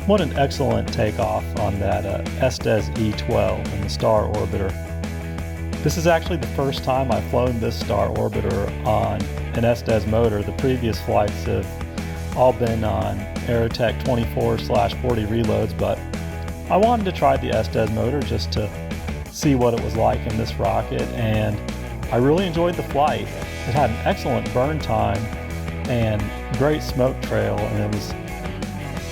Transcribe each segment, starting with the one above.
What an excellent takeoff on that Estes E12 in the Star Orbiter. This is actually the first time I've flown this Star Orbiter on an Estes motor. The previous flights have all been on Aerotech 24/40 reloads, but I wanted to try the Estes motor just to see what it was like in this rocket, and I really enjoyed the flight. It had an excellent burn time and great smoke trail, and it was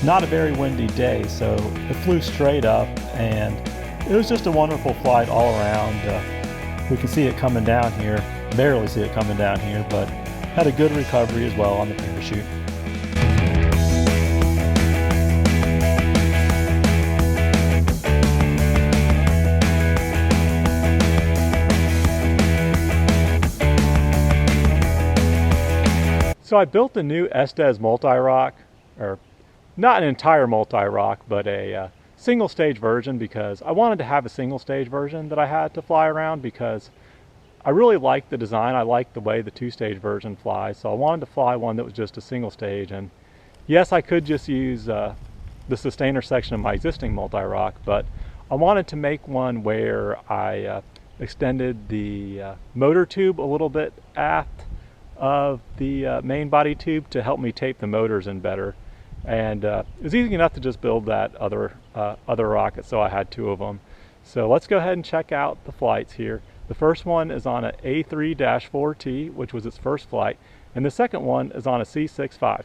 not a very windy day, so it flew straight up, and it was just a wonderful flight all around. We can see it coming down here, barely see it coming down here, but had a good recovery as well on the parachute. So I built a new Estes Multi-roc, or not an entire multi-roc, but a single stage version, because I wanted to have a single stage version that I had to fly around, because I really liked the design. I liked the way the two-stage version flies, so I wanted to fly one that was just a single stage. And yes, I could just use the sustainer section of my existing multi-roc, but I wanted to make one where I extended the motor tube a little bit aft of the main body tube to help me tape the motors in better. And it was easy enough to just build that other rocket, so I had two of them. So let's go ahead and check out the flights here. The first one is on an A3-4T, which was its first flight, and the second one is on a C65.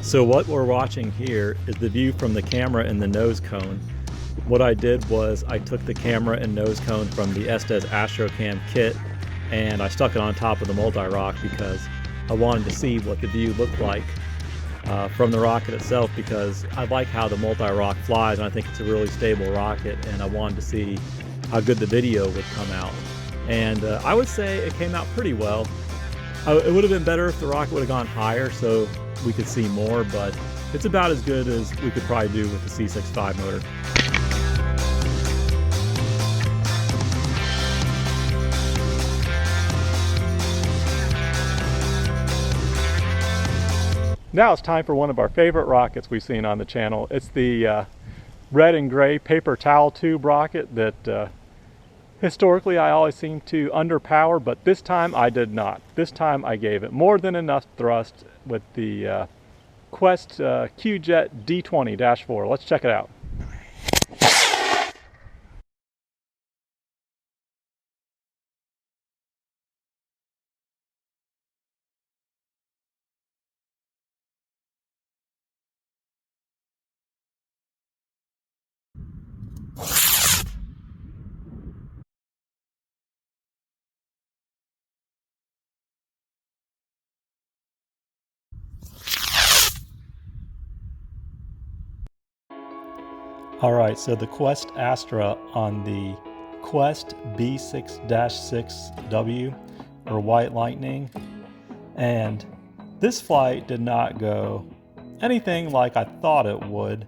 So what we're watching here is the view from the camera and the nose cone. What I did was I took the camera and nose cone from the Estes Astra kit, and I stuck it on top of the multi-roc because I wanted to see what the view looked like from the rocket itself, because I like how the multi-roc flies, and I think it's a really stable rocket, and I wanted to see how good the video would come out. And I would say it came out pretty well. It would have been better if the rocket would have gone higher so we could see more, but it's about as good as we could probably do with the C65 motor. Now it's time for one of our favorite rockets we've seen on the channel. It's the red and gray paper towel tube rocket that historically I always seem to underpower, but this time I did not. This time I gave it more than enough thrust with the Quest Q-Jet D20-4. Let's check it out. Alright, so the Quest Astra on the Quest B6-6W, or White Lightning, and this flight did not go anything like I thought it would.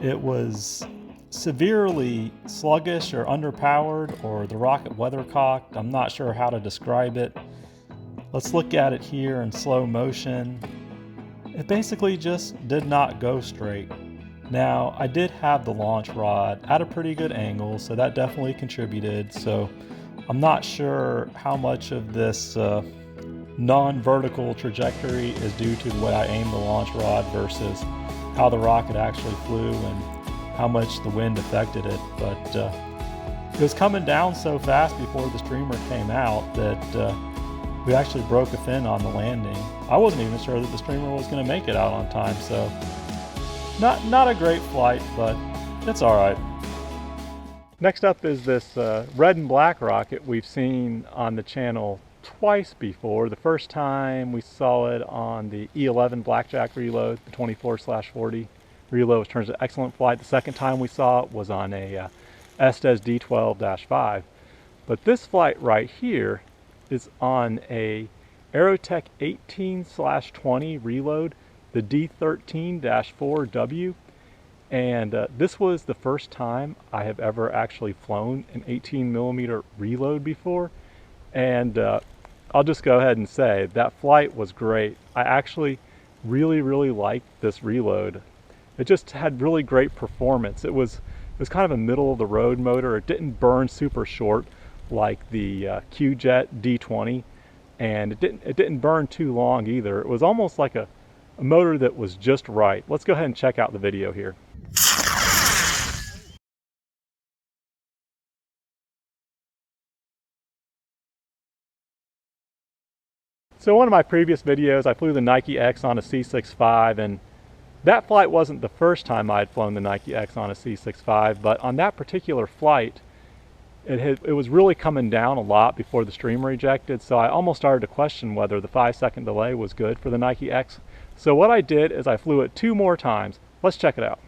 It was severely sluggish or underpowered, or the rocket weathercocked. I'm not sure how to describe it. Let's look at it here in slow motion. It basically just did not go straight. Now, I did have the launch rod at a pretty good angle, so that definitely contributed. So I'm not sure how much of this non-vertical trajectory is due to the way I aimed the launch rod versus how the rocket actually flew and how much the wind affected it. But it was coming down so fast before the streamer came out that we actually broke a fin on the landing. I wasn't even sure that the streamer was going to make it out on time, so not a great flight, but it's all right. Next up is this red and black rocket we've seen on the channel twice before. The first time we saw it on the E11 Blackjack reload, the 24/40 reload, which turns out excellent flight. The second time we saw it was on a Estes D12-5. But this flight right here is on a Aerotech 18/20 reload, the D13-4W. And this was the first time I have ever actually flown an 18mm reload before. And I'll just go ahead and say that flight was great. I actually really liked this reload. It just had really great performance. It was kind of a middle of the road motor. It didn't burn super short like the Q-Jet D20, and it didn't burn too long either. It was almost like a motor that was just right. Let's go ahead and check out the video here. So one of my previous videos, I flew the Nike X on a C65, and that flight wasn't the first time I had flown the Nike X on a C65, but on that particular flight, it was really coming down a lot before the streamer ejected, so I almost started to question whether the 5-second delay was good for the Nike X. So what I did is I flew it 2 more times. Let's check it out.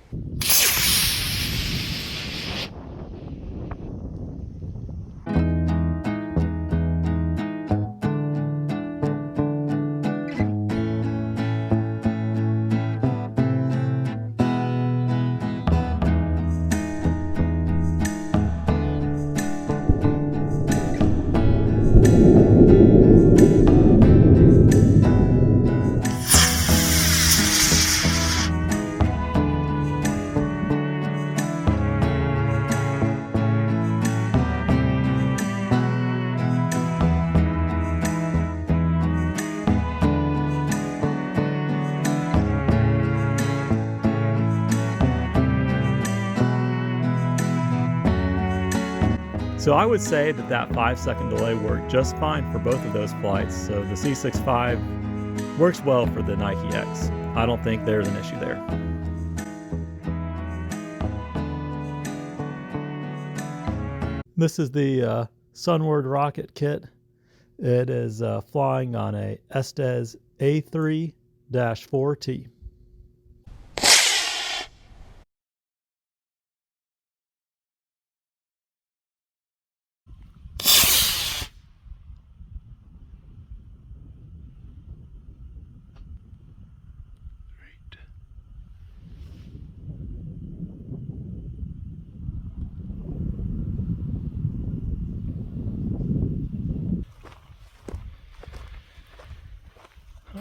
So I would say that 5-second delay worked just fine for both of those flights. So the C65 works well for the Nike X. I don't think there's an issue there. This is the Sunward rocket kit. It is flying on a Estes A3-4T.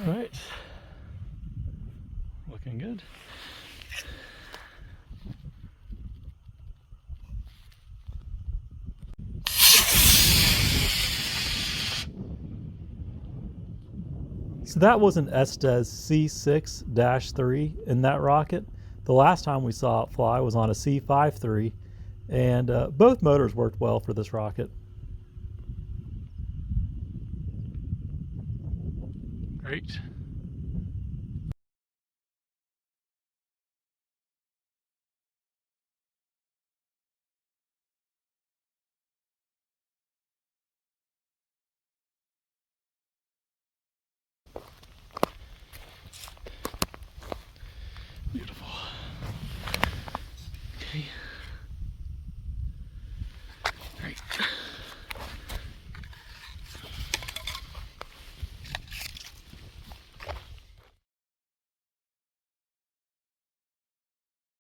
All right, looking good. So that was an Estes C6-3 in that rocket. The last time we saw it fly was on a C5-3, and both motors worked well for this rocket. Great.